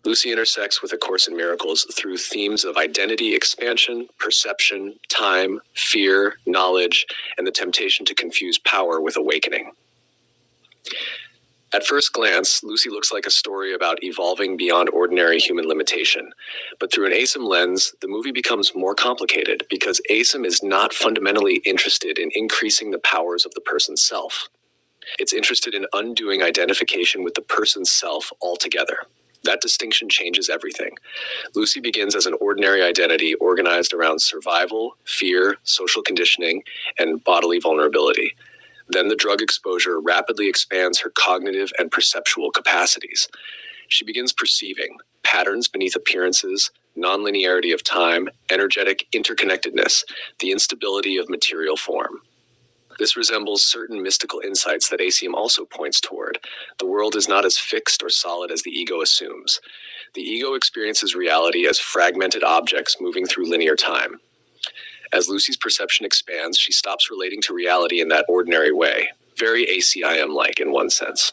Lucy intersects with A Course in Miracles through themes of identity expansion, perception, time, fear, knowledge, and the temptation to confuse power with awakening. At first glance, Lucy looks like a story about evolving beyond ordinary human limitation. But through an ACIM lens, the movie becomes more complicated because ACIM is not fundamentally interested in increasing the powers of the person's self. It's interested in undoing identification with the person's self altogether. That distinction changes everything. Lucy begins as an ordinary identity organized around survival, fear, social conditioning, and bodily vulnerability. Then the drug exposure rapidly expands her cognitive and perceptual capacities. She begins perceiving patterns beneath appearances, nonlinearity of time, energetic interconnectedness, the instability of material form. This resembles certain mystical insights that ACIM also points toward. The world is not as fixed or solid as the ego assumes. The ego experiences reality as fragmented objects moving through linear time. As Lucy's perception expands, she stops relating to reality in that ordinary way, very ACIM-like in one sense.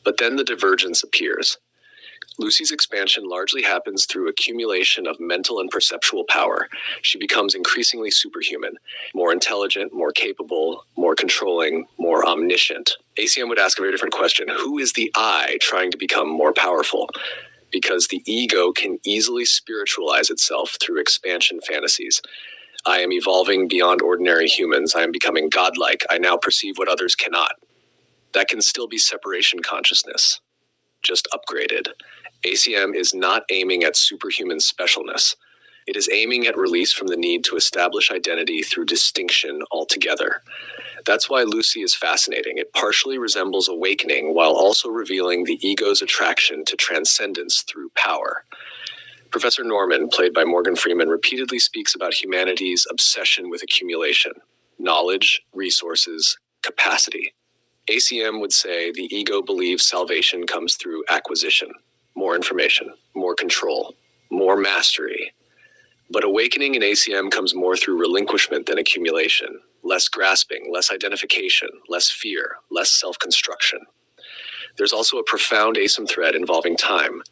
But then the divergence appears. Lucy's expansion largely happens through accumulation of mental and perceptual power. She becomes increasingly superhuman, more intelligent, more capable, more controlling, more omniscient. ACIM would ask a very different question. Who is the I trying to become more powerful? Because the ego can easily spiritualize itself through expansion fantasies. I am evolving beyond ordinary humans. I am becoming godlike. I now perceive what others cannot. That can still be separation consciousness, just upgraded. ACIM is not aiming at superhuman specialness. It is aiming at release from the need to establish identity through distinction altogether. That's why Lucy is fascinating. It partially resembles awakening while also revealing the ego's attraction to transcendence through power. Professor Norman, played by Morgan Freeman, repeatedly speaks about humanity's obsession with accumulation, knowledge, resources, capacity. ACIM would say the ego believes salvation comes through acquisition, more information, more control, more mastery. But awakening in ACIM comes more through relinquishment than accumulation, less grasping, less identification, less fear, less self-construction. There's also a profound ACIM thread involving time.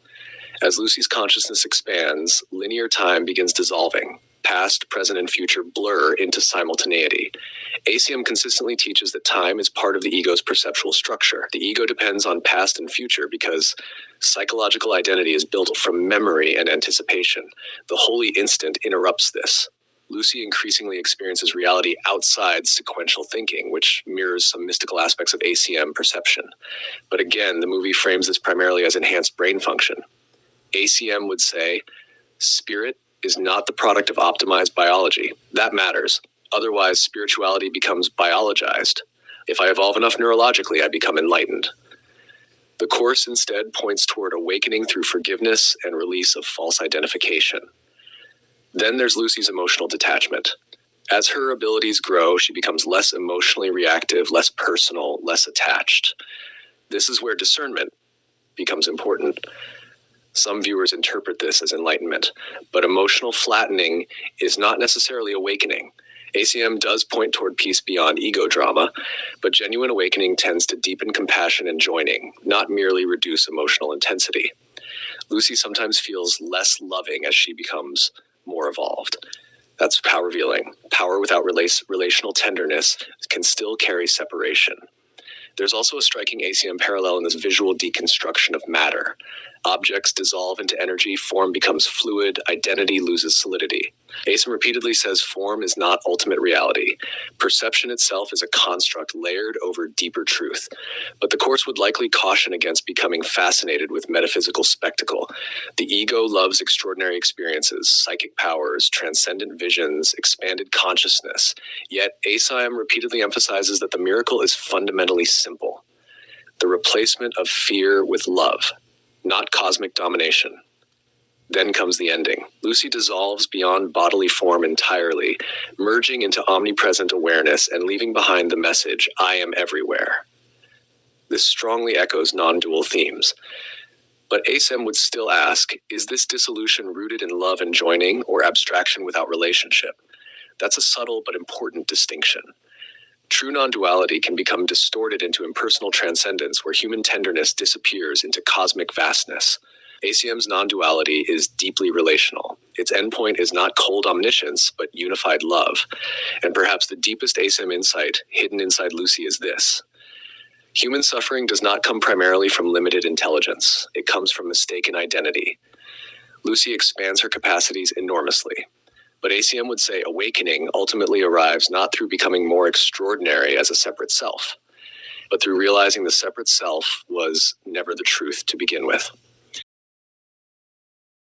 As Lucy's consciousness expands, linear time begins dissolving. Past, present, and future blur into simultaneity. ACIM consistently teaches that time is part of the ego's perceptual structure. The ego depends on past and future because psychological identity is built from memory and anticipation. The holy instant interrupts this. Lucy increasingly experiences reality outside sequential thinking, which mirrors some mystical aspects of ACIM perception. But again, the movie frames this primarily as enhanced brain function. ACIM would say, spirit is not the product of optimized biology. That matters. Otherwise, spirituality becomes biologized. If I evolve enough neurologically, I become enlightened. The Course instead points toward awakening through forgiveness and release of false identification. Then there's Lucy's emotional detachment. As her abilities grow, she becomes less emotionally reactive, less personal, less attached. This is where discernment becomes important. Some viewers interpret this as enlightenment, but emotional flattening is not necessarily awakening. ACIM does point toward peace beyond ego drama, but genuine awakening tends to deepen compassion and joining, not merely reduce emotional intensity. Lucy sometimes feels less loving as she becomes more evolved. That's power revealing. Power without relational tenderness can still carry separation. There's also a striking ACIM parallel in this visual deconstruction of matter. Objects dissolve into energy, form becomes fluid, identity loses solidity. ACIM repeatedly says form is not ultimate reality. Perception itself is a construct layered over deeper truth. But the Course would likely caution against becoming fascinated with metaphysical spectacle. The ego loves extraordinary experiences, psychic powers, transcendent visions, expanded consciousness. Yet ACIM repeatedly emphasizes that the miracle is fundamentally simple. The replacement of fear with love. Not cosmic domination. Then comes the ending. Lucy dissolves beyond bodily form entirely, merging into omnipresent awareness and leaving behind the message, I am everywhere. This strongly echoes non-dual themes. But ACIM would still ask, is this dissolution rooted in love and joining or abstraction without relationship? That's a subtle but important distinction. True non-duality can become distorted into impersonal transcendence, where human tenderness disappears into cosmic vastness. ACIM's non-duality is deeply relational. Its endpoint is not cold omniscience, but unified love. And perhaps the deepest ACIM insight hidden inside Lucy is this: human suffering does not come primarily from limited intelligence. It comes from mistaken identity. Lucy expands her capacities enormously. But ACIM would say awakening ultimately arrives not through becoming more extraordinary as a separate self, but through realizing the separate self was never the truth to begin with.